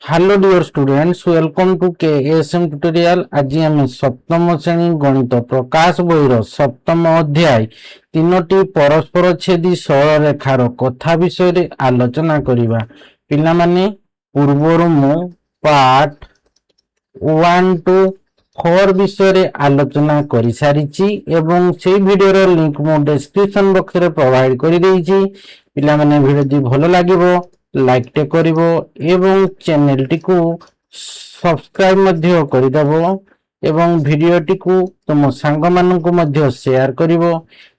Hello dear students, welcome to KSM tutorial. आज आम सप्तम श्रेणी गणित प्रकाश बहिर सप्तम अध्याय तीनोटी परस्पर छेदी सरल रेखार कथा विषय आलोचना करिबा। पिला माने पूर्वरु मु पार्ट 1 टू 4 विषय आलोचना करि सारिछि एवं से वीडियो लिंक मो डिस्क्रिप्शन बॉक्स रे प्रोवाइड करि देइछि। पिला माने वीडियो दी भलो लागिवो लाइक टे करिवो एवं चैनल टी को सब्सक्राइब मध्य करिदबो एवं वीडियो टी को तुम सांग मानन को मध्य शेयर करिवो।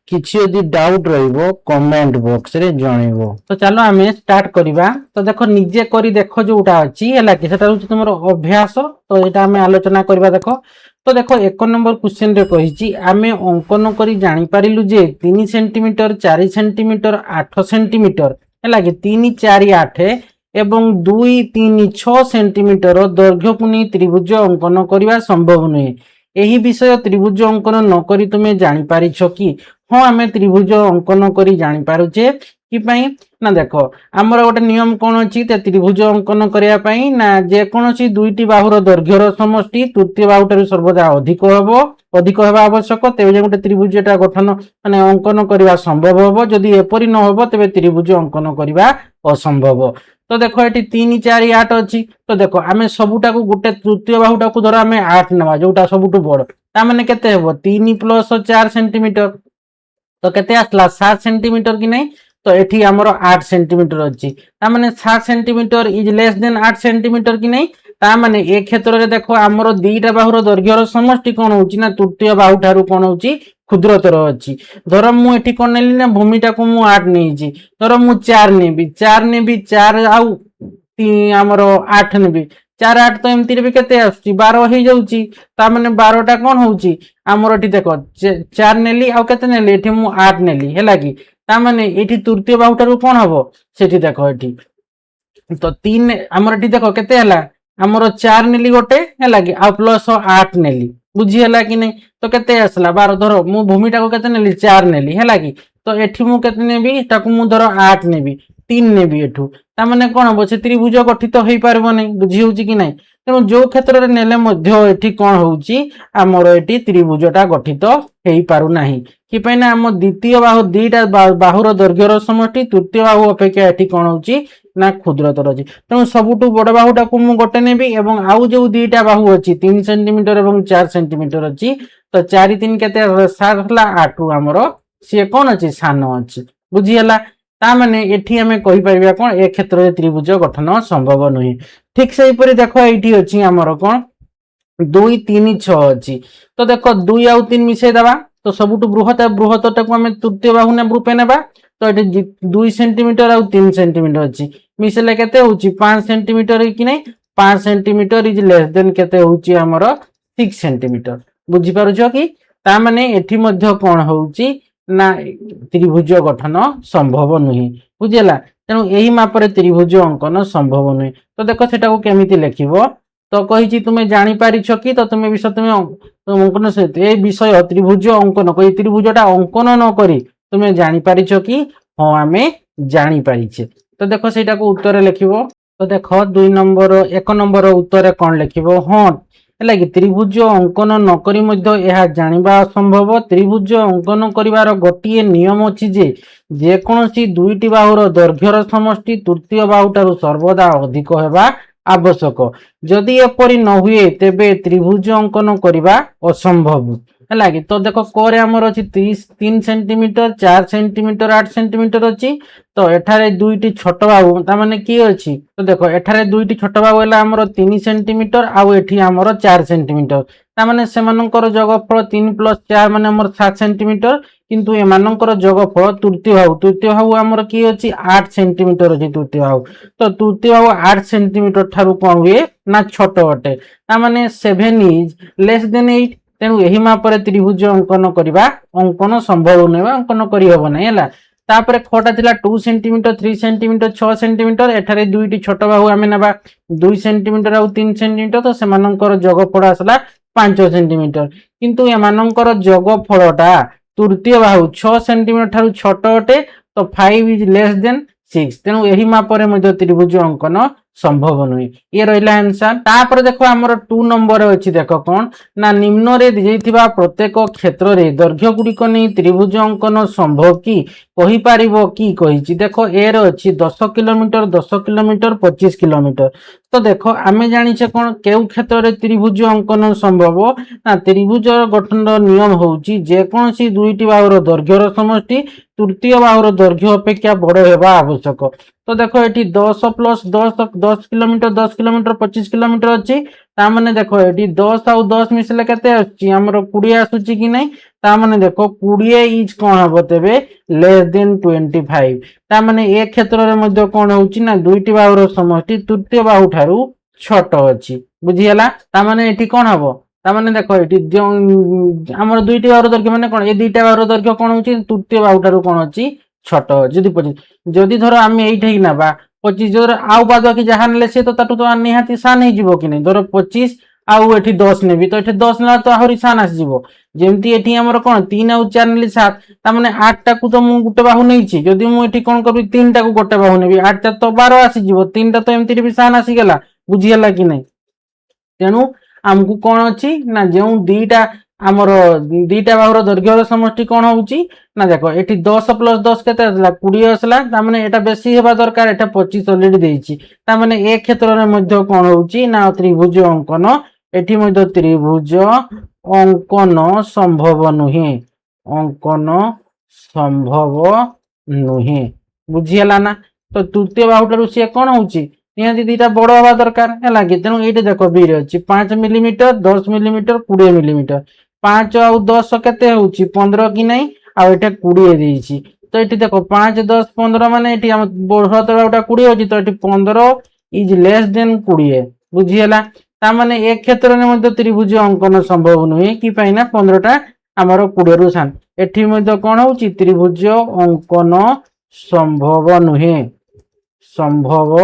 किछि यदि डाउट रहइबो कमेंट बॉक्स रे जणाइबो। तो चलो आमे स्टार्ट करिबा। तो देखो निजे करी देखो जोटा अछि हला कि सेटा होछि तुमरो अभ्यास। तो एटा आमे आलोचना करिबा। देखो तो देखो 1 नंबर क्वेश्चन रे कहिछि आमे अंकन करी जानि पारिलु जे 3 सेंटीमीटर 4 सेंटीमीटर 8 सेंटीमीटर है कि 3 4 8 एवं 2 3 6 सेंटीमीटर दैर्घ्य को नहीं त्रिभुज अंकन करने संभव नुहे। यही विषय त्रिभुज अंकन न करी तुमे जानि पारिछ कि हाँ आमे त्रिभुज अंकन करी जानि पारुछे कि पई ना। देखो आमर गोटे नियम कौन अछि त्रिभुज अंकन करिया पई ना जे कोनोसी दुईटी बाहुर दैर्घ्यर समष्टि तृतीय बाहुटारु सर्वदा अधिक हेबा आवश्यक। तेबे जे गोटे त्रिभुजटा गठन माने अंकन करिवा संभव होबो। जदि एपरि न होबो तेबे त्रिभुज अंकन करिवा असंभव। तो देखो एटी 3 4 8 अछि। तो देखो आमे सबुटा को गोटे तृतीय बाहुटा को धर आमे 8 नवा जोटा सबुटु बड़ ता माने केते हेबो 3 प्लस 4 सेंटीमीटर। तो केते आसला 7 सेंटीमीटर कि नहीं। तो एठी हमरो 8 सेंटीमीटर अछि ता माने 7 centimetre is less than 8 centimetre कि नहीं। ता माने ए क्षेत्र रे देखो हमरो दुईटा बाहुर दैर्घ्यर समष्टि कोन होची ना तृतीय बाहु ठारू कोन होची क्षुद्रतर अछि। धर मु एठी कोन नेली ना भूमिटा को मु 8 नेइची। धर मु 4 नेबी 4 आउ हमरो 8 नेबी 4 8 तो एमती रे भी केते आछी 12 हे जाउची। ता माने 12 टा कोन होउची हमरो एठी देखो 4 नेली आउ केते नेली एठी मु 8 नेली हैला कि ता माने एठी तृतीय बाहुटारु कोन हबो सेठी देखो एठी तो 3 हमर एठी देखो केते हला हमरो 4 नेली गोटे हैला कि आ प्लस 8 नेली बुझी हला कि नहीं। तो केते आसला 12 धरो मु भूमिटा को केते नेली 4 नेली हैला कि तो एठी मु केते नेबी ताकू मु धरो 8 नेबी 3 नेबी एठू ता माने कोन हबो से त्रिभुज गठित होई पारबो नै बुझी होउची कि नहीं। तेणु जो क्षेत्र रे नेले मध्य एठी कोन होउची हमरो एठी त्रिभुजटा गठित हेई पारु नाही कि पई ना हम द्वितीय बाहु दुईटा बाहुर दैर्घ्यर समष्टि तृतीय बाहु अपेक्षा एठी कोन होउची ना क्षुद्रतर अछि। तेणु सबुटु बड़ बाहुटा को मु गोटे नेबी एवं आउ जो दुईटा बाहु अछि 3 सेंटीमीटर एवं 4 सेंटीमीटर अछि। तो 4 3 केते 7 हला 8 हमरो से कोन अछि सानो अछि बुझी हला। ता माने एठी हमें कहि परिबा कोन ए क्षेत्र रे त्रिभुज गठन संभव नहि। ठीक से ऊपर देखो एठी अछि हमरो कोन 2 3 6 अछि। तो देखो 2 आउ 3 मिसे दबा तो सबुटु बृहत को हमें तृतीय बाहु ने रूपे नेबा। तो एठी 2 सेंटीमीटर आउ 3 सेंटीमीटर अछि मिसेले केते होउची 5 सेंटीमीटर कि नहीं। 5 सेंटीमीटर इज लेस देन केते होउची हमरो 6 सेंटीमीटर बुझी पारुछो कि ता माने एठी मध्य कोन होउची ना त्रिभुज गठन संभव नुहे बुझिला। तेणु एही मापरे त्रिभुज अंकन संभव नुहे। तो देखो सेटा को केमिति लेखिबो तो कहिची तुमे जानि पारिछो कि तो तुमे विषय तुमे अंकन से ए विषय त्रिभुज अंकन कोइ त्रिभुजटा अंकन न करी तुमे जानि पारिछो कि हां आमे जानि पारिछे। तो देखो सेटा को उत्तर लेखिबो। तो देखो 2 नंबर 1 नंबर उत्तर कोन लेखिबो हां हैला कि त्रिभुज अंकन न करी मध्य एहा जानिबा असंभव। त्रिभुज अंकन करिवार गोटिए नियम अछि जे जे कोनोसी दुईटी बाहुर दैर्घ्यर समष्टि तृतीय बाहुटारु सर्वदा अधिक हेबा आवश्यक। जदि एपरि न हुए तेबे त्रिभुज अंकन करिबा असंभव हैला कि। तो देखो कोरे हमर अछि 3 सेंटीमीटर 4 सेंटीमीटर 8 सेंटीमीटर अछि। तो एठारे दुईटी छोट बाहु ता माने की अछि तो देखो एठारे दुईटी छोट बाहु हैला हमर 3 सेंटीमीटर आउ एठी हमर 4 सेंटीमीटर ता माने सेमानकर जोगफल 3 + 4 माने हमर 7 सेंटीमीटर किंतु एमानकर जोगफल तृतीय बाहु हमर की अछि 8 सेंटीमीटर अछि तृतीय बाहु। तो तृतीय बाहु 8 सेंटीमीटर ठारू कोन हुए ना छोट अटे ता माने 7 इज लेस देन 8। तेणु एही मापरे त्रिभुज अंकन करिबा अंकन संभव नै अंकन करि हबो नै हैला। तापरे खोटा थिला 2 सेंटीमीटर 3 सेंटीमीटर 6 सेंटीमीटर एठारे दुईटी छोट बाहु आमे नबा 2 सेंटीमीटर आउ 3 सेंटीमीटर। तो सेमानकर जोगफल आसला 5 सेंटीमीटर किंतु एमानकर जोगफलटा तृतीय बाहु 6 सेंटीमीटर ठारू छोट अटे। तो 5 इज लेस देन 6 तेणु एही मापरे मध्य त्रिभुज अंकन संभव नुहे ये रहा आंसर। तापर देखो आमर 2 नंबर अच्छी देख कौन ना निम्न रे दिया प्रत्येक क्षेत्र में दैर्घ्य गुड़िक नहीं त्रिभुज अंकन संभव कि कही पारिबो कि कहिछि देखो ए रो अछि 10 किलोमीटर 10 किलोमीटर 25 किलोमीटर। तो देखो आमे जानिछे कोन केउ क्षेत्र रे त्रिभुज अंकन संभव ना त्रिभुज गठन नियम होउछि जे कोनसी दुईटी बाहुर दैर्घ्यर समष्टि तृतीय बाहुर दैर्घ्य अपेक्षा बड़ हेबा आवश्यक। तो देखो ये 10 प्लस 10 10 किलोमीटर 10 किलोमीटर 25 किलोमीटर अच्छी ताने देखो ये 10 आउ 10 मिसले केते आछि हमर 20 आसुछि कि नहीं ताने देखो 20 इज कोन हबो तेबे लेस देन 25 ताने ए क्षेत्र रे मध्ये कोन होउछि ना दुईटी बाहुर समष्टि तृतीय बाहु ठारू छोट अछि बुझियला ताने एठी कोन हबो ताने देखो ये हमर दुईटी बाहुर दैर्घ्य माने कोन ए दुईटा बाहुर दैर्घ्य कोन होउछि तृतीय बाहु ठारू कोन अछि छोट जदि 25 जदि धर आम ये ना 25 जो आउ बाद बाकी जहाँ ने सी तो तो निहाती सान हो कि नहीं धर 25 आउ ये 10 नेबी तो ये 10 ना तो आहरी सान आसो जमती ये कौन 3 आउ 4 ने 7 ताने 8 टा को तो मुझे गोटे बाहु नहीं जदि मुझे कौन करी 3 टा को गोटे बाहु नेबी 8 टा तो 12 आसीज 3 टा तो एमती भी सान आसीगला बुझीगला कि नहीं। तेणु आमको कौन अच्छी ना जो दीटा आमर दीटा बाहुर दैर्घ्यर समष्टि कौन होउची ना देखो ये 10 प्लस 10 केते 20 आसला ताने एटा बेसी हेबा दरकार एटा 25 ऑलरेडी देइची ताने ए क्षेत्र रे मध्ये कौन होउची ना त्रिभुज अंकन एठी मध्ये त्रिभुज अंकन संभव नुहे अंकन संभव नुहे बुझियला ना। तो तृतीय बाहुटारू से कौन होउची निहाती दीटा बड़ हवा दरकार है कि तेणु ये देखो बी रे अच्छी 5 मिलीमीटर 10 मिलीमीटर 20 मिलीमीटर 5 आउ 10 केते होउची 15 कि नहीं आ एटा 20 देइची तो ये देखो 5 10 15 माने एटी हम बृहत बाहुटा 20 होची तो ये 15 इज लेस देन 20 बुझियला ता माने एक क्षेत्र में मध्ये त्रिभुज अंकन संभव नुहे कि पाइना 15 टा हमर 20 रु सान एठी मध्ये कोन होउची त्रिभुज अंकन संभव नुहे संभव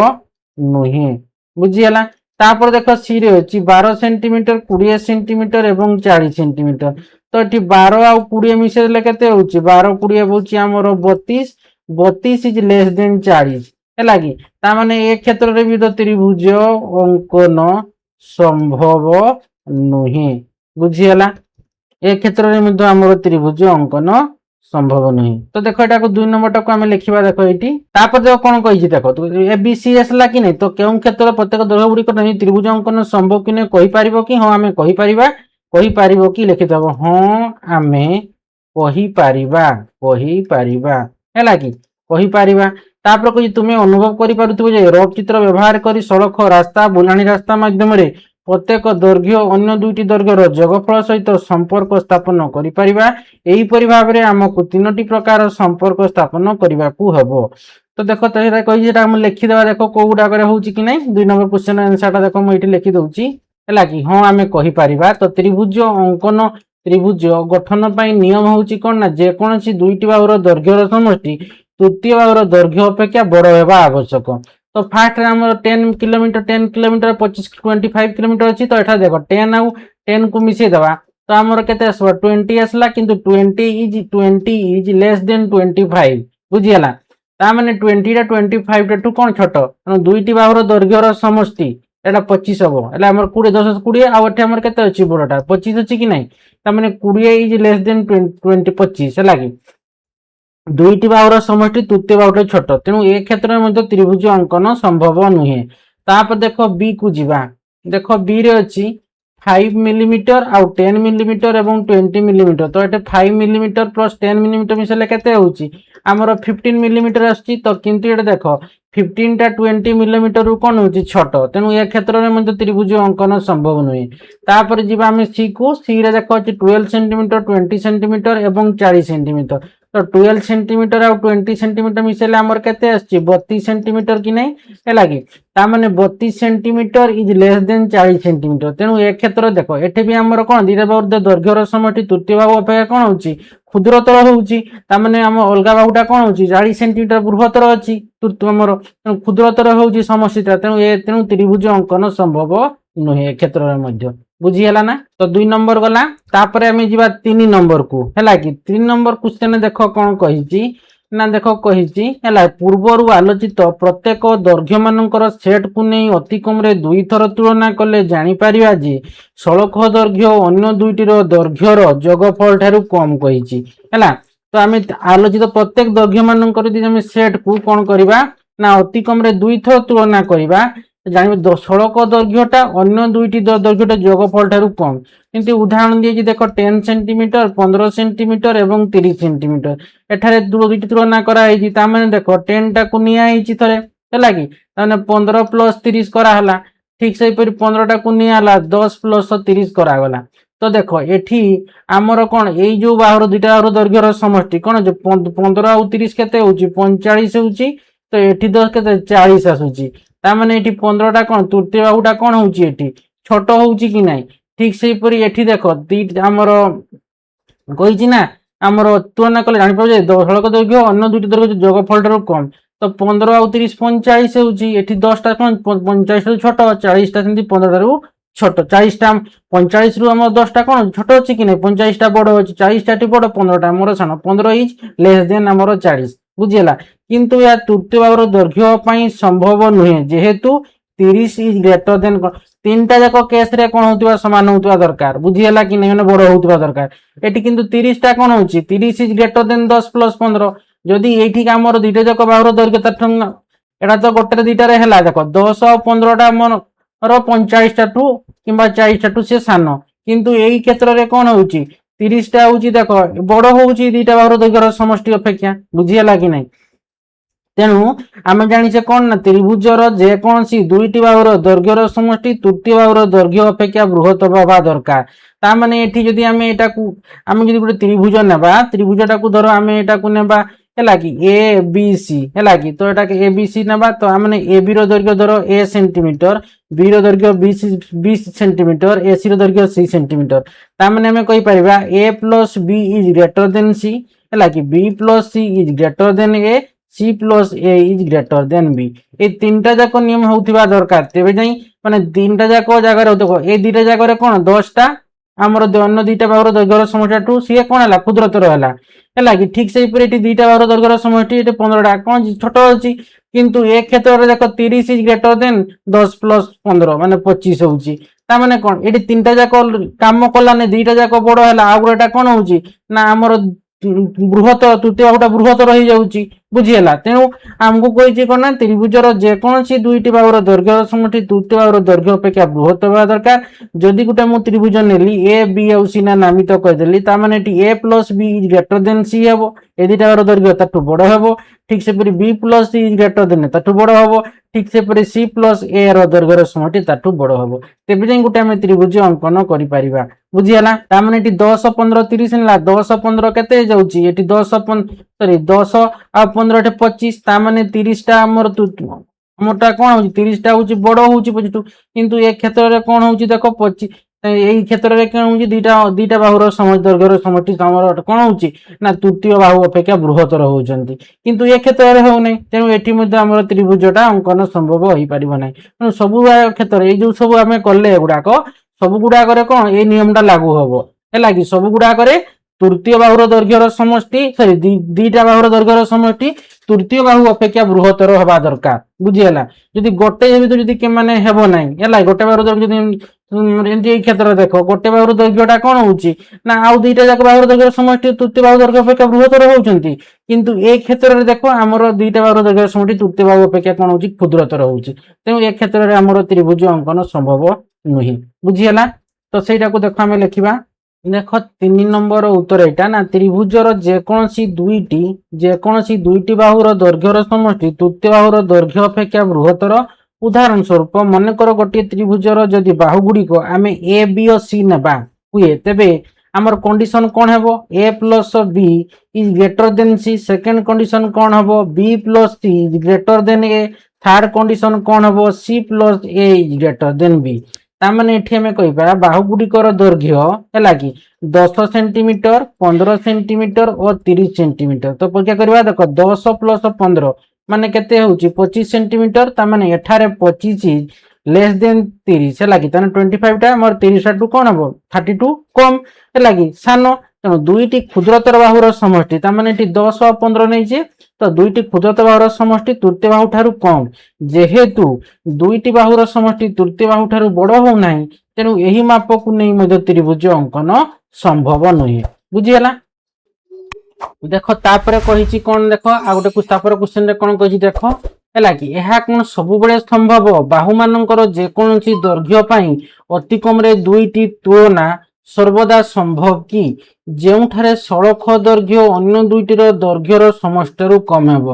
नुहे बुझीगला। तापर देखो सी रे अछि 12 सेंटीमीटर 20 सेंटीमीटर एवं 40 सेंटीमीटर तो ये 12 आउ 20 मिसे देले केते होउची 12 20 होउची हमर 32 32 इज लेस देन 40 हैला कि ता माने एक क्षेत्र रे भी तो त्रिभुज अंकन संभव नुहे बुझीगला एक क्षेत्र रे मध्ये हमर त्रिभुज अंकन संभव नहीं। तो देखो एटा को 2 नंबर टा को हमें लिखिबा देखो एटी तापर देखो कोन कहिछि देखो तो ए बी सी एसला कि नहीं तो केउ क्षेत्र प्रत्येक दैर्घ्य गुडी को नहीं त्रिभुज अंकन संभव कि नहीं कहि पारिबो कि हां हमें कहि पारिबो कि लिखि दबो हां हमें कहि पारिबा हैला कि कहि पारिबा। तापर कहि तुमे अनुभव करि पारुथबो जे रफ चित्र व्यवहार करी सड़क रास्ता बुलाणी रास्ता माध्यम रे प्रत्येक दैर्घ्य अन्य दुईटी दैर्घ्यर जोगफल सहित संपर्क स्थापन करि परिबा एही परि भाबरे हमकु तीनोटी प्रकार संपर्क स्थापन करिबाकू हबो। तो देखो तो एटा कहि जेटा हम लिखि देबा देखो कोउडा करे होउची कि नै 2 नंबर क्वेश्चन आंसर टा देखो म एठी लिखि दउची हैला कि हां हमें कहि परिबा। तो त्रिभुज अंकन त्रिभुज गठन पई नियम होउची कोन ना जे कोनसी दुईटी बाहुर दैर्घ्यर समष्टि तृतीय बाहुर दैर्घ्य अपेक्षा बड़ हेबा आवश्यक। तो फास्ट हमर 10 किलोमीटर 25 25 किलोमीटर अछि तो एठा देखो 10 आउ 10 को मिसे दबा तो हमर केते आसबा 20 आसला किंतु 20 इज लेस देन 25 बुझियला ता माने 20 टा 25 टू कोन छोट दुईटी बाहुर दैर्घ्यर समष्टि एटा 25 हबो एला हमर 20 10 20 आ एठा हमर केते अछि बड़टा 25 अछि कि नै ता माने 20 इज लेस देन 20 25 है लागि दुईटी बाहुर समष्टि तृतीय बाहुटा छोट तेणु ए क्षेत्र में त्रिभुज अंकन संभव नुहे। तापर देखो बी को जीवा देखो बी रे अछि 5 मिलीमीटर आउ 10 मिलीमीटर एवं 20 मिलीमीटर तो ये 5 मिलीमीटर प्लस 10 मिलीमीटर मिसले केते होउची हमर 15 मिलीमीटर आछि तो किंतु ये देखो 15 टा 20 मिलीमीटर रु कोन होउची छोट तेणु ए क्षेत्र में त्रिभुज अंकन संभव नुहे। तापर जीवा हम सी को सी रे देखो अछि 12 सेंटीमीटर 20 सेंटीमीटर एवं 40 सेंटीमीटर तो 12 सेंटीमीटर और 20 सेंटीमीटर मिसेले हमर केते आछि 32 सेंटीमीटर कि नै हैला कि ता माने 32 centimetre is less than 40 centimetre तेणु ए क्षेत्र देखो एठे भी हमर कोन दीटा बाहुर दैर्घ्यर समष्टि तृतीय बाहु अपेक्षा कोन होउची क्षुद्रतर होउची ता माने हम अलगा बाहुटा कोन होउची 40 सेंटीमीटर बृहत्तर अछि तृतीय हमर क्षुद्रतर होउची समष्टिटा तेणु त्रिभुज अंकन संभव नुहे क्षेत्र रे मध्य बुझीगला ना। तो 2 नंबर गला तापर हमें जीवा 3 नंबर को हैला कि 3 नंबर क्वेश्चन देखो कोन कहिची ना देख कही पूर्वर आलोचित प्रत्येक दैर्घ्य मानकर सेट को नहीं अति कम दुई थर तुलना कले जापर जे सड़क दैर्घ्य अन्य दुईटर दैर्घ्यर जोगफल ठारू कम कही तो आम आलोचित प्रत्येक दैर्घ्य मानकर सेट को कौन करवा ना अति कम दुई थर तुलना करवा जान सड़क दैर्घ्यटा अन्य दुईटी दैर्घ्यटा जोगफल ठारू कम किंतु उदाहरण दिए देख 10 सेंटीमीटर 15 सेंटीमीटर एवं 30 सेंटीमीटर एठारे दुईटी तुलना कराई देख 10 टा को नियाई थे है कि 15 प्लस 30 कराला ठीक से 15 टा को नियाला 10 प्लस 30 करागला तो देख एठी आमर कौन यही जो बाहर दुईटा बाहर दैर्घ्यर समष्टि कौन 15 आउ 30 केते होची 45 होची तो एठी 10 केते 40 आसुची तामाने एठी 15 टा कौन तृतीय बाहुटा कौन होची एठी छोट होची कि नाही ठीक से परी एठी देखो आमर कही ना आमर तुलना कले जानी पाजे सड़क दैर्घ्य अन्य दुईटी दैर्घ्य जोगफल ठारू कम तो 15 आउ 30 45 होची एठी 10 टा कौन 45 रु छोट 40 टा सेंती 15 ठारू छोट 40 टा 45 रु हमर 10 टा कौन छोट अछि कि नै 45 टा बड़ अछि 40 टा टी बड़ 15 टा हमर सानो 15 इज लेस देन हमर 40 बुझियला किंतु या तृतीय बाहुर दैर्घ्य पई संभव नुहे जेहेतु 30 इज ग्रेटर देन तीनटा जाक केस रे कोन होतबा समान होतबा दरकार बुझियला कि नै माने बड़ होतबा दरकार एठी किंतु 30 टा कोन होची 30 इज ग्रेटर देन 10 प्लस 15 जदी एठी का हमर दुईटा जाक बाहुर दैर्घ्य तठन एटा तो गोटे दुईटा रे हैला देखो 10 और 15 टा मन रो 45 टा टू किबा 40 टा टू से सानो किंतु एई क्षेत्र रे कोन होची 30 टा होची देखो बड़ होची दुईटा बाहुर दैर्घ्यर समष्टि अपेक्षा बुझियला कि नै तेणु आम जाने कौन ना त्रिभुजर जेकोसी दुईटी बाहुर दैर्घ्यर समष्टि तृतीय बाहुर दैर्घ्य अपेक्षा बृहत हवा दरकार तामाने एठी जदि आमे एटा को आमे जदि गोटे त्रिभुज नेबा त्रिभुजटा को धरो आमे एटा को नेबा हैला कि ए बी सी हैला कि तो एटा के ए बी सी नेबा तो आमे ए बी रो दैर्घ्य धरो ए सेंटीमीटर बी रो दैर्घ्य 20 सेंटीमीटर ए सी रो दैर्घ्य सी सेंटीमीटर तामाने आमे कहि परिबा A plus B is greater than C हैला कि B plus C is greater than A C plus A is greater than B ए तीनटा जाक नियम होउथिबा दरकार तेबे जाई माने तीनटा जाक जगह देखो ए दुईटा जगह कौन 10 टा आमर अन्य दुईटा बाहुर दैर्घ्यर समष्टि टू सी कौन है क्षुद्रतर है कि ठीक से दुईटा बाहुर दैर्घ्यर समष्टि 15 टा कौन छोट अच्छी किंतु ए क्षेत्र में देख 30 इज ग्रेटर देन 10 प्लस 15 माने 25 होउची ता माने कौन ये तीनटा जाक काम कलाने दुईटा जाक बड़ है आउ गोटा कौन होउची ना आमर बृहत तृतीय बाहुटा बृहत रही जाउची बुझियला तेणु आमको कही कौन ना त्रिभुजर जेकोसी दुईटी बाहुर दैर्घ्य समष्टि तृतीय बाहुर दैर्घ्य अपेक्षा बृहत हवा दरकार जदि गोटे मु त्रिभुज नेली ए बी आउ सी ना नामित करदेली ता माने एटी A plus B is greater than C हेबो ए दुईटा बाहुर दैर्घ्य ताठू बड़ हेबो ठीक से B plus C is greater than ताठू बड़ हेबो ठीक से सी प्लस ए रो दैर्घ्यर समष्टि ताठू बड़ हेबो तेबे जाई गोटे हम त्रिभुज अंकन करि परिबा बुझियला ता माने एटी 10 15 30 नेला 10 15 केते जाउची एटी 10 सॉरी 10 आ 15 टे 25 ता माने 30 टा हमर हमरटा कोन होची 30 टा होची बड़ होची 25 किंतु एक क्षेत्र रे कोन होची देखो 25 एई क्षेत्र रे कोन होची दुईटा बाहुर समष्टि दैर्घ्यर समष्टि हमर कोन होची ना तृतीय बाहु अपेक्षा बृहतर होउचंती किंतु एक क्षेत्र रे हो नै तेनु एठी मध्ये हमर त्रिभुजटा अंकन संभव होई परिबो नै तेनु सब क्षेत्र ए जो सब हमें करले गुडा को सब गुडा करे कोन ए नियमटा लागू हबो हैला कि सब गुडा करे तृतीय बाहुर दैर्घ्यर समष्टि सॉरी दुईटा बाहुर दैर्घ्यर समष्टि तृतीय बाहु अपेक्षा बृहतर हवा दरकार बुझियला जदि गोटे भीतर जदि के माने हेबो नै हैला गोटे बाहुर दैर्घ्य जदि एंती क्षेत्र देखो गोटे बाहुर दैर्घ्यटा कोन होउची ना आउ दुईटा जाक बाहुर दैर्घ्य समष्टि तृतीय बाहु दैर्घ्य अपेक्षा बृहतर होउचंती किंतु ए क्षेत्र रे देखो हमर दुईटा बाहुर दैर्घ्य समष्टि तृतीय बाहु अपेक्षा कोन होउची क्षुद्रतर होउची तेनु ए क्षेत्र रे हमर त्रिभुज अंकन संभव नुही बुझियला तो सेटा को देखो हमें लिखिबा देख 3 नंबर उत्तर एटा ना त्रिभुजर जेकोसी दुईटी बाहुर दैर्घ्यर समष्टि तृतीय बाहुर दैर्घ्य अपेक्षा बृहतर उदाहरण स्वरूप मनकर गोटे त्रिभुजर जदि बाहु गुडी को आमे ए बी और सी नेबा हुए तेबे आमर कंडीशन कौन हेबो A plus B is greater than C second condition कौन हेबो B plus C is greater than A third condition कौन हेबो C plus A is greater than B तामाने एठी हमें कहिबा बाहु गुडीकर दैर्घ्य हैला कि 10 सेंटीमीटर 15 सेंटीमीटर और 30 सेंटीमीटर तो परीक्षा करबा देखो 10 प्लस 15 माने केते होउची 25 सेंटीमीटर तामाने एठारे 25 इज लेस देन 30 हैला कि ताने 25 टा मोर 30 टा टू कोन हबो 32 कम हैला कि सानो ତେଣୁ ଦୁଇଟି କ୍ଷୁଦ୍ରତର ବାହୁର ସମଷ୍ଟି ତାମାନେ ଏଠି 10 ଆଉ 15 ନେଇଛେ ତ ଦୁଇଟି କ୍ଷୁଦ୍ରତର ବାହୁର ସମଷ୍ଟି ତୃତୀୟ ବାହୁ ଠାରୁ କମ ଯେହେତୁ ଦୁଇଟି ବାହୁର ସମଷ୍ଟି ତୃତୀୟ ବାହୁ ଠାରୁ ବଡ଼ ହଉନାହିଁ ତେଣୁ ଏହି ମାପକୁ ନେଇ ମଧ୍ୟ ତ୍ରିଭୁଜ ଅଙ୍କନ ସମ୍ଭବ ନୁହେଁ। ବୁଝିଗଲା। देख तापर कही कौन देख आ गोटे तापर क्वेश्चन रे कौन कही देख है कि यह कौन सब बेले संभव बाहु मानकर जेकोसी दैर्घ्य पई अति कम रे दुईटी तुलना सर्वदा संभव कि जेउठारे सड़क दैर्घ्य अन्य दुईटीर दैर्घ्यर समष्टि कम हेब।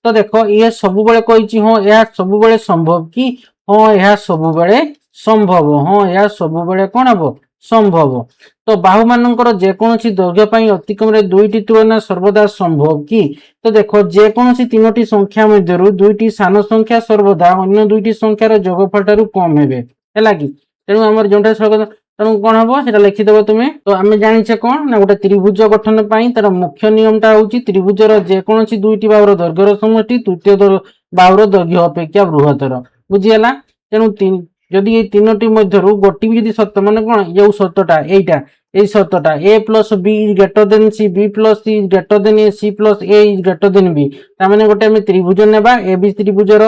तो देख ये सब बेले कही हाँ यह सब बेले संभव कि हाँ यह सब बेले संभव हाँ यह सब बेले कौन हेब संभव। तो बाहु मानकर जेकोसी दैर्घ्य पई अति कम रे दुईटी तुलना सर्वदा संभव कि तो देख जेकोसी तीनोटी संख्या मध्यरु दुईटी सान संख्या सर्वदा अन्य दुईटी संख्यार जोगफल ठारू कम हेबे हैला कि तेणु हमर जोंटा तेणु कौन हम सेटा लिखिदेव तुम्हें। तो आम जानिचे कौन ना गोटे त्रिभुज गठन पाई तार मुख्य नियमटा होची त्रिभुजर जेकोसी दुईटी बाहुर दैर्घ्यर समष्टि तृतीय बाहुर दैर्घ्य अपेक्षा बृहत्तर। बुझीगला। तेणु जदि ये तीनोटी मध्यरु गोटी भी सत्य माने कौन ये सत्यटा एटा ए सत्यटा A plus B is greater than C B plus C is greater than A C plus A is greater than B तामाने गोटे हम त्रिभुज नेबा ए बी त्रिभुजर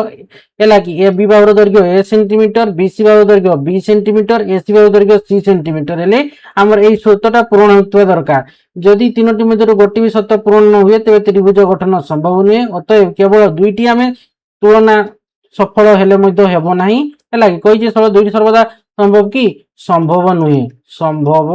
हैला कि ए बी बाहुर दैर्घ्य ए सेंटीमीटर बी सी बाहुर दैर्घ्य बी सेंटीमीटर ए सी बाहुर दैर्घ्य सी सेंटीमीटर हेले हमर एई सत्यटा पूर्ण होतबा दरकार। जदि तीनोटी मध्यरु गोटी भी सत्य पूर्ण न हुए तबे त्रिभुज गठन संभव नुहे। अतएव केवल दुईटी हमें तुलना सफल हेले मध्य हेबो नाही हैला कि कहि जे दुईटी सर्वदा संभव कि संभव नुहे संभव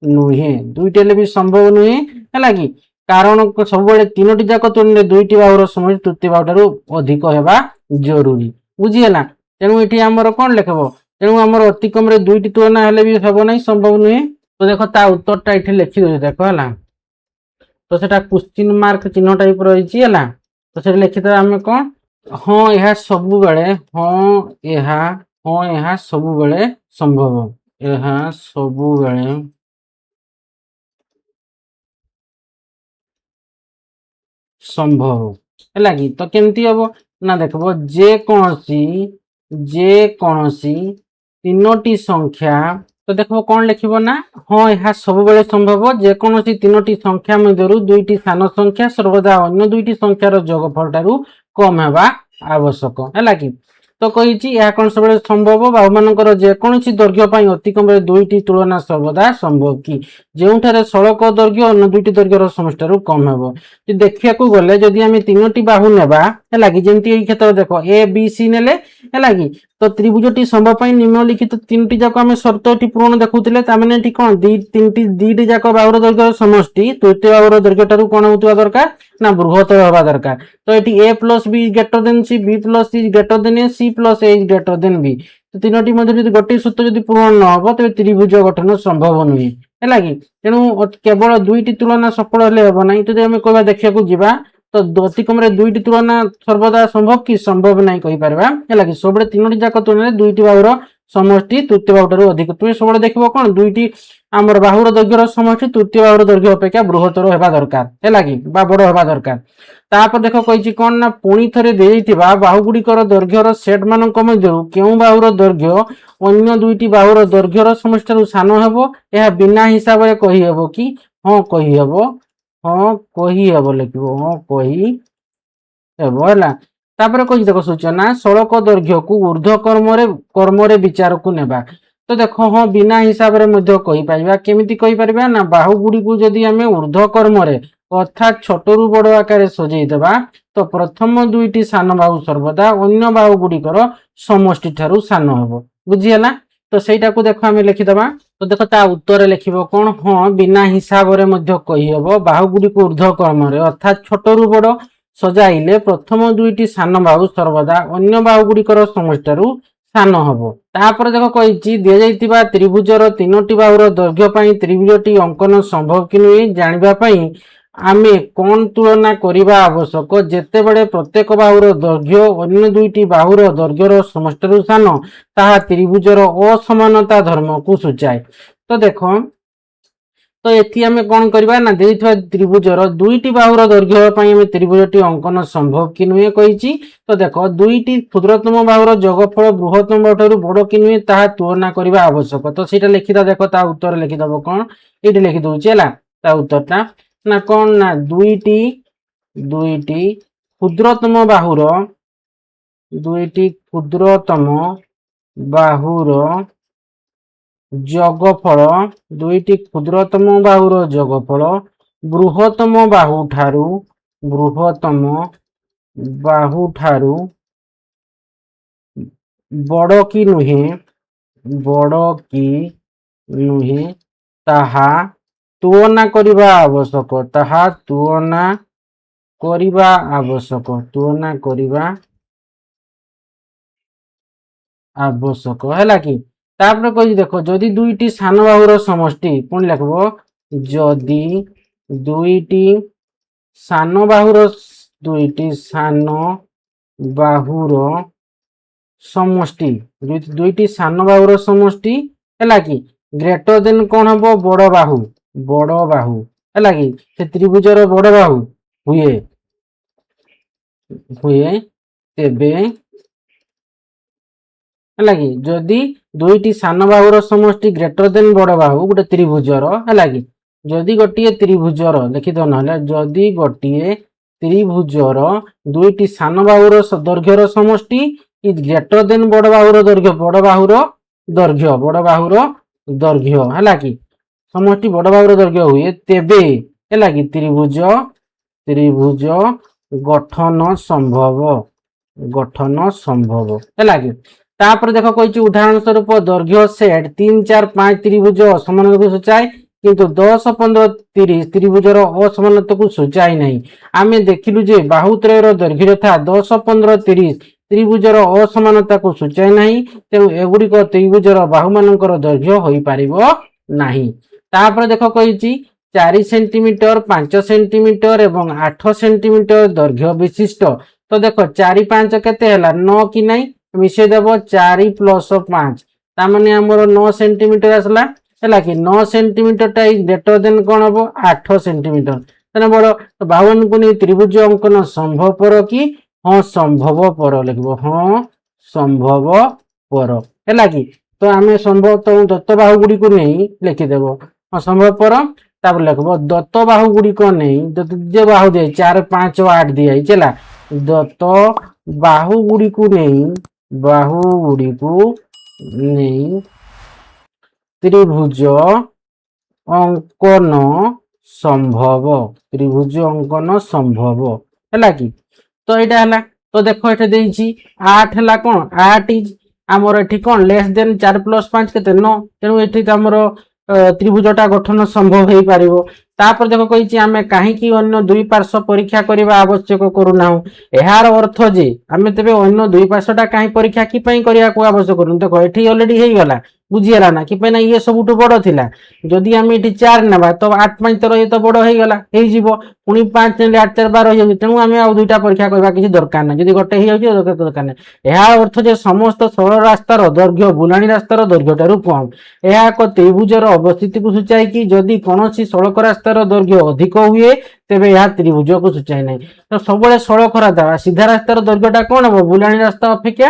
नुहे दुईटी हेले भी संभव नुहे हैला कि कारण सब बेले तीनोटी जाक तुलना दुईटी बाहुर समष्टि तृतीय बाहु ठारू अधिक हेबा जरूरी। बुझीगला। तेणु एठी हमर कोन लिखबो तेणु हमर अति कम रे दुईटी तुलना हेले भी हेबो नाही संभव नुहे। तो देखो ता उत्तरटा एठी लिखि दो देखो हैला तो सेटा क्वेश्चन मार्क चिन्ह टाइप रहिछि हैला तो सेटा लिखि दो हम कोन हाँ यह सब बेले हाँ यह सब बेले संभव यह सब बेले संभव है कि तो केमती हम ना देखो जे कौनसी तीनोटी संख्या तो देखो कौन लिखिबो ना हाँ यह सब बेले संभव जेकोसी तीनोटी संख्या मध्यरु दुईटी सान संख्या सर्वदा अन्य दुईटी संख्यार जोगफल ठारू कम हेबा आवश्यक है कि तो कही यह कौन सब संभव बाहु मानकर जेकोसी दैर्घ्य पई अति कम रे दुईटी तुलना सर्वदा संभव कि जेउठारे सड़क दैर्घ्य अन्य दुईटी दैर्घ्यर समष्टि कम हेब। देखिया को गले जदि आम तीनोटी बाहु नेबा है कि जेमती एई क्षेत्र देखो ए बी सी नेले है कि तो त्रिभुजटी संभव पई निम्नलिखित तीनटी जाक आम शर्त एटी पूर्ण देखुतिले तामाने एटी कोन दुईटी जाक बाहुर दैर्घ्य समष्टि तृतीय बाहुर दैर्घ्य ठारू कोन होतबा दरकार ना बृहत्तर होबा दरकार। तो एटी A plus B is greater than C B plus C is greater than A C plus A is greater than B तो तीनोटी मध्य यदि गोटे सूत्र यदि पूर्ण न हो तबे त्रिभुज गठन संभव नुहे है कि तेणु केवल दुईटी तुलना सफल हेले हेब नाही। तो आम कहबा देखिया को जिबा तो अति कम रे दुईटी तुलना सर्वदा संभव कि संभव नहीं कहि परबा है कि सब तीनोटी जाक तुलना दुईटी बाहुर समष्टि तृतीय बाहु ठारू अधिक तुम सब देखिबो कोन दुईटी आमर बाहुर दैर्घ्यर समष्टि तृतीय बाहुर दैर्घ्य अपेक्षा बृहत्तर हेबा दरकार है कि बा बड़ हेबा दरकार। तापर देख कही कौन ना पुणी थे देइथिबा बाहु गुड़िकर दैर्घ्यर सेट मानक मध्यरु केउ बाहुर दैर्घ्य अन्य दुईटी बाहुर दैर्घ्यर समष्टि सान हेबो यह बिना हिसाब रे कहि हेबो कि हाँ कहि हेबो हाँ कहि हेबो लिखिबो हाँ कहि हेबो हैला। तापर कहि देखो सूचना सड़क दैर्घ्य को ऊर्ध्व कर्म रे विचार को नेबा तो देखो हाँ बिना हिसाब रे मध्य कहि पाइबा केमिति कहि परिबा ना बाहु गुडी को जदि हमें ऊर्ध्व कर्म रे अर्थात छोटरू बड़ आकार सजई देबा तो प्रथम दुईटी सान बाहु सर्वदा अन्य बाहु गुड़िकर समष्टि ठारू सान हेबो। बुझीगला। तो सेटा को देखो हमें लिखिदबा तो देखो ता उत्तर लिखिबो कोन हाँ बिना हिसाब रे मध्य कहि हेबो बाहु गुडी को ऊर्ध्व कर्म रे अर्थात छोटरू बड़ सजाइले प्रथम दुईटी सान बाहु सर्वदा अन्य बाहु गुड़िकर समष्टि ठारू सान हेबो। तापर देखो कहिछि दिया जाइतिबा त्रिभुजर तीनोटी बाहुर दैर्घ्य पई त्रिभुजटी अंकन संभव कि नुहे जानिबा पई आमे कौन तुलना करिबा आवश्यक जेते बड़े प्रत्येक बाहुर दैर्घ्य अन्य दुईटी बाहुर दैर्घ्यर समष्टि सान ताहा त्रिभुजर असमानता धर्म को सूचाए। तो देखो तो एथि आमे कौन करिबा ना देइथवा त्रिभुजर दुईटी बाहुर दैर्घ्य पई आमे त्रिभुजटी अंकन संभव कि नुहे कहिछि। तो देखो दुईटी क्षुद्रतम बाहुर जोगफल बृहत्तम बाहु ठारू बड़ कि नुहे ताहा तुलना करिबा आवश्यक। तो सेटा लिखिदा देखो ता उत्तर लिखिदबो कोन एठी लिखि दउछि हैला ତା ଉତ୍ତରଟା ନା କଣ ନା ଦୁଇଟି ক্ষুদ্রতম বাহুর যোগফଳ ଦୁଇଟି ক্ষুদ্রতମ বাহুর যোগফଳ বৃহত্তম বাহুঠাରୁ ବଡ଼ କି ନୁହେଁ ତାହା ତୁଳନା କରିବା ଆବଶ୍ୟକ ହେଲା କି। ତାପରେ କହିଛି ଦେଖ ଯଦି ଦୁଇଟି ସାନ ବାହୁର ସମଷ୍ଟି, ପୁଣି ଲେଖିବ ଯଦି ଦୁଇଟି ସାନ ବାହୁର ସମଷ୍ଟି ହେଲା କି ଗ୍ରେଟର ଦେନ୍ କଣ ହବ ବଡ଼ ବାହୁ ହେଲା କି। ସେ ତ୍ରିଭୁଜର ବଡ଼ ବାହୁ ହୁଏ ତେବେ ହେଲା କି ଯଦି ଦୁଇଟି ସାନ ବାହୁର ସମଷ୍ଟି ଗ୍ରେଟର ଦେନ୍ ବଡ଼ ବାହୁ ଗୋଟେ ତ୍ରିଭୁଜର ହେଲା କି, ଯଦି ଗୋଟିଏ ତ୍ରିଭୁଜର ଦେଖିଦ ନହେଲେ ଯଦି ଗୋଟିଏ ତ୍ରିଭୁଜର ଦୁଇଟି ସାନ ବାହୁର ଦୈର୍ଘ୍ୟର ସମଷ୍ଟି କି ଗ୍ରେଟର ଦେନ୍ ବଡ଼ ବାହୁର ଦୈର୍ଘ୍ୟ ହେଲା କି ସମଷ୍ଟି ବଡ଼ ବାହୁର ଦୈର୍ଘ୍ୟ ହୁଏ ତେବେ ହେଲା କି ତ୍ରିଭୁଜ ଗଠନ ସମ୍ଭବ ହେଲା କି। ତାପରେ ଦେଖ କହିଛି ଉଦାହରଣ ସ୍ୱରୂପ ଦୈର୍ଘ୍ୟ ସେଟ୍ 3, 4, 5 ତ୍ରିଭୁଜ ଅସମାନତାକୁ ସୂଚାଏ କିନ୍ତୁ 10, 15, 30 ତ୍ରିଭୁଜର ଅସମାନତାକୁ ସୂଚାଇ ନାହିଁ। ଆମେ ଦେଖିଲୁ ଯେ ବାହୁତ୍ରୟର ଦୈର୍ଘ୍ୟ ଯଥା 10, 15, 30 ତ୍ରିଭୁଜର ଅସମାନତାକୁ ସୂଚାଇ ନାହିଁ, ତେଣୁ ଏଗୁଡ଼ିକ ତ୍ରିଭୁଜର ବାହୁମାନଙ୍କର ଦୈର୍ଘ୍ୟ ହୋଇପାରିବ ନାହିଁ। ତାପରେ ଦେଖ କହିଛି 4 ସେଣ୍ଟିମିଟର, 5 ସେଣ୍ଟିମିଟର ଏବଂ 8 ସେଣ୍ଟିମିଟର ଦୈର୍ଘ୍ୟ ବିଶିଷ୍ଟ। ତ ଦେଖ 4, 5 କେତେ ହେଲା 9 କି ନାହିଁ, ମିଶେଇ ଦେବ 4 + 5 ତାମାନେ ଆମର 9 ସେଣ୍ଟିମିଟର ଆସିଲା ହେଲା କି। 9 ସେଣ୍ଟିମିଟରଟା ଗ୍ରେଟର ଦେନ୍ କଣ ହବ 8 ସେଣ୍ଟିମିଟର ତାହେଲେ ବଡ଼। ବାହୁମାନଙ୍କୁ ନେଇ ତ୍ରିଭୁଜ ଅଙ୍କନ ସମ୍ଭବପର କି? ହଁ ସମ୍ଭବପର ଲେଖିବ, ହଁ ସମ୍ଭବପର ହେଲା କି। ତ ଆମେ ସମ୍ଭବତଃ ଦତ୍ତ ବାହୁ ଗୁଡ଼ିକୁ ନେଇ ଲେଖିଦେବ ହଁ ସମ୍ଭବପର। ତାପରେ ଲେଖିବ ଦତ୍ତ ବାହୁ ଗୁଡ଼ିକ ନେଇ ଯେ ବାହୁ ଦିଏ 4, 5, 8 ଦିଆଯାଇଛି ହେଲା। ଦତ୍ତ ବାହୁ ଗୁଡ଼ିକୁ ନେଇ ତ୍ରିଭୁଜ ଅଙ୍କନ ସମ୍ଭବ ହେଲା କି। ତ ଏଇଟା ହେଲା। ତ ଦେଖ ଏଠି ଦେଇଛି 8 ହେଲା କଣ 8 ଆମର ଏଠି କଣ ଲେସ୍ ଦେନ୍ 4 + 5 କେତେ 9, ତେଣୁ ଏଠି ଆମର ତ୍ରିଭୁଜଟା ଗଠନ ସମ୍ଭବ ହେଇପାରିବ। ତାପରେ ଦେଖ କହିଛି ଆମେ କାହିଁକି ଅନ୍ୟ ଦୁଇ ପାର୍ଶ୍ୱ ପରୀକ୍ଷା କରିବା ଆବଶ୍ୟକ କରୁନାହୁଁ। ଏହାର ଅର୍ଥ ଯେ ଆମେ ତେବେ ଅନ୍ୟ ଦୁଇ ପାର୍ଶ୍ୱଟା କାହିଁ ପରୀକ୍ଷା କି ପାଇଁ କରିବାକୁ ଆବଶ୍ୟକ କରୁନୁ। ଦେଖ ଏଠି ଅଲରେଡି ହେଇଗଲା, ବୁଝିଗଲା ନା କି ପାଇଁ ନା ଇଏ ସବୁଠୁ ବଡ଼ ଥିଲା। ଯଦି ଆମେ ଏଠି 4 ନେବା ତ 8, 5 ତର ଇଏ ତ ବଡ଼ ହେଇଗଲା ହେଇଯିବ, ପୁଣି 5 ନେଲେ 8, 4, 12 ହେଇଯାଉଛି, ତେଣୁ ଆମେ ଆଉ ଦୁଇଟା ପରୀକ୍ଷା କରିବା କିଛି ଦରକାର ନାହିଁ। ଯଦି ଗୋଟେ ହେଇଯାଉଛି ଦରକାର ନାହିଁ। ଏହା ଅର୍ଥ ଯେ ସମସ୍ତ ସରଳ ରାସ୍ତାର ଦୈର୍ଘ୍ୟ ବୁଲାଣି ରାସ୍ତାର ଦୈର୍ଘ୍ୟ ଠାରୁ କମ୍। ଏହା ଏକ ତ୍ରିଭୁଜର ଅବସ୍ଥିତିକୁ ସୂଚାଏ କି ଯଦି କୌଣସି ସଳଖ ରାସ୍ତାର ଦୈର୍ଘ୍ୟ ଅଧିକ ହୁଏ ତେବେ ଏହା ତ୍ରିଭୁଜକୁ ସୂଚାଏ ନାହିଁ। ତ ସବୁବେଳେ ସଳଖ ରାସ୍ତା ସିଧା ରାସ୍ତାର ଦୈର୍ଘ୍ୟଟା କଣ ହବ ବୁଲାଣି ରାସ୍ତା ଅପେକ୍ଷା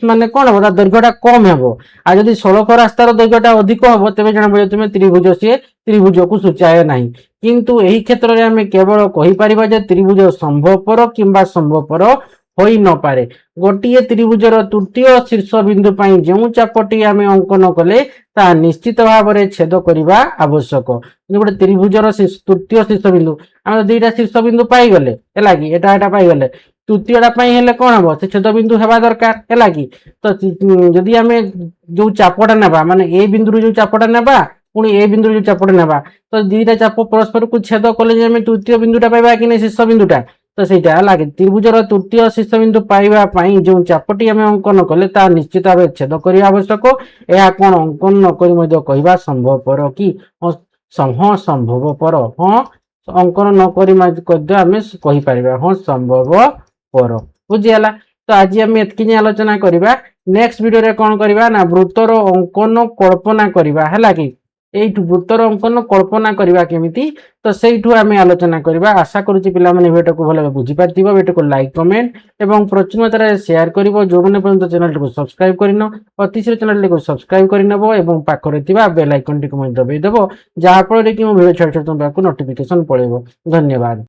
ମାନେ କଣ ହବ ତା ଦୈର୍ଘ୍ୟଟା କମ ହେବ। ଆଉ ଯଦି ସଳଖ ରାସ୍ତାର ଦୈର୍ଘ୍ୟଟା ଅଧିକ ହବ ତେବେ ଜାଣିବ ଯେ ତୁମେ ତ୍ରିଭୁଜକୁ ସୂଚାଏ ନାହିଁ। କିନ୍ତୁ ଏହି କ୍ଷେତ୍ରରେ ଆମେ କେବଳ କହିପାରିବା ଯେ ତ୍ରିଭୁଜ ସମ୍ଭବପର କିମ୍ବା ସମ୍ଭବପର ହୋଇ ନପାରେ। ଗୋଟିଏ ତ୍ରିଭୁଜର ତୃତୀୟ ଶୀର୍ଷ ବିନ୍ଦୁ ପାଇଁ ଯେଉଁ ଚାପଟି ଆମେ ଅଙ୍କନ କଲେ ତାହା ନିଶ୍ଚିତ ଭାବରେ ଛେଦ କରିବା ଆବଶ୍ୟକ। ଗୋଟେ ତ୍ରିଭୁଜର ତୃତୀୟ ଶୀର୍ଷ ବିନ୍ଦୁ ଆମେ ଦୁଇଟା ଶୀର୍ଷ ବିନ୍ଦୁ ପାଇଗଲେ ହେଲା କି, ଏଟା ପାଇଗଲେ, ତୃତୀୟଟା ପାଇଁ ହେଲେ କଣ ହବ ସେ ଛେଦ ବିନ୍ଦୁ ହେବା ଦରକାର ହେଲା କି। ତ ଯଦି ଆମେ ଯୋଉ ଚାପଟା ନେବା ମାନେ ଏ ବିନ୍ଦୁରୁ ଯୋଉ ଚାପଟା ନେବା ପୁଣି ଏ ବିନ୍ଦୁରୁ ଯୋଉ ଚାପଟା ନେବା ତ ଦୁଇଟା ଚାପ ପରସ୍ପରକୁ ଛେଦ କଲେ ଯେ ଆମେ ତୃତୀୟ ବିନ୍ଦୁଟା ପାଇବା କି ନାହିଁ ଶୀର୍ଷ ବିନ୍ଦୁଟା, ତ ସେଇଟା ହେଲା କି ତ୍ରିଭୁଜର ତୃତୀୟ ଶୀର୍ଷ ବିନ୍ଦୁ ପାଇବା ପାଇଁ ଯେଉଁ ଚାପଟି ଆମେ ଅଙ୍କନ କଲେ ତାହା ନିଶ୍ଚିତ ଭାବେ ଛେଦ କରିବା ଆବଶ୍ୟକ। ଏହା କଣ ଅଙ୍କନ ନକରି ମଧ୍ୟ କହିବା ସମ୍ଭବପର କି? ହଁ ସମ୍ଭବପର, ହଁ ଅଙ୍କନ ନକରି ମଧ୍ୟ ଆମେ କହିପାରିବା ହଁ ସମ୍ଭବପର, ବୁଝିଗଲା। ତ ଆଜି ଆମେ ଏତିକି ଆଲୋଚନା କରିବା। ନେକ୍ସଟ ଭିଡିଓରେ କଣ କରିବା ନା ବୃତ୍ତର ଅଙ୍କନ କଳ୍ପନା କରିବା ହେଲା କି। এইଠୁ ବୃତ୍ତର ଅଙ୍କନ କଳ୍ପନା କରିବା କେମିତି ତ ସେଇଠୁ ଆମେ ଆଲୋଚନା କରିବା। ଆଶା କରୁଛି ପିଲାମାନେ ଭିଡ଼ିଓଟାକୁ ଭଲ ଭାବେ ବୁଝିପାରିଥିବ। ଭିଡ଼ିଓକୁ ଲାଇକ୍ କମେଣ୍ଟ ଏବଂ ପ୍ରଚୁର ମାତ୍ରାରେ ସେୟାର କରିବ। ଯେଉଁମାନେ ପର୍ଯ୍ୟନ୍ତ ଚ୍ୟାନେଲଟିକୁ ସବସ୍କ୍ରାଇବ କରିନ ଅତି ଶୀଘ୍ର ଚ୍ୟାନେଲଟିକୁ ସବସ୍କ୍ରାଇବ କରିନେବ ଏବଂ ପାଖରେ ଥିବା ବେଲ୍ ଆଇକନଟିକୁ ମଧ୍ୟ ଦବାଇ ଦେବ, ଯାହାଫଳରେ କି ମୋ ଭିଡ଼ିଓ ଛାଡ଼ ତୁମ ପାଖକୁ ନୋଟିଫିକେସନ ପଳେଇବ। ଧନ୍ୟବାଦ।